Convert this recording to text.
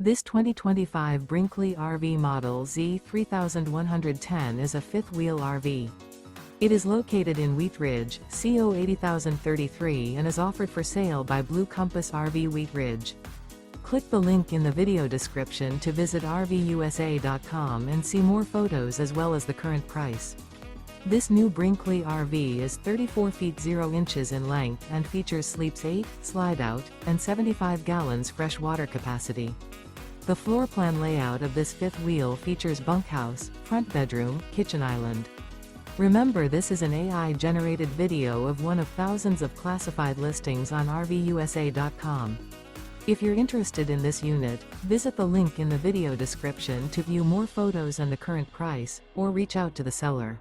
This 2025 Brinkley RV Model Z 3110 is a fifth-wheel RV. It is located in Wheat Ridge, CO 80033 and is offered for sale by Blue Compass RV Wheat Ridge. Click the link in the video description to visit RVUSA.com and see more photos as well as the current price. This new Brinkley RV is 34 feet 0 inches in length and features sleeps 8, slide-out, and 75 gallons fresh water capacity. The floor plan layout of this fifth wheel features bunkhouse, front bedroom, kitchen island. Remember, this is an AI-generated video of one of thousands of classified listings on RVUSA.com. If you're interested in this unit, visit the link in the video description to view more photos and the current price, or reach out to the seller.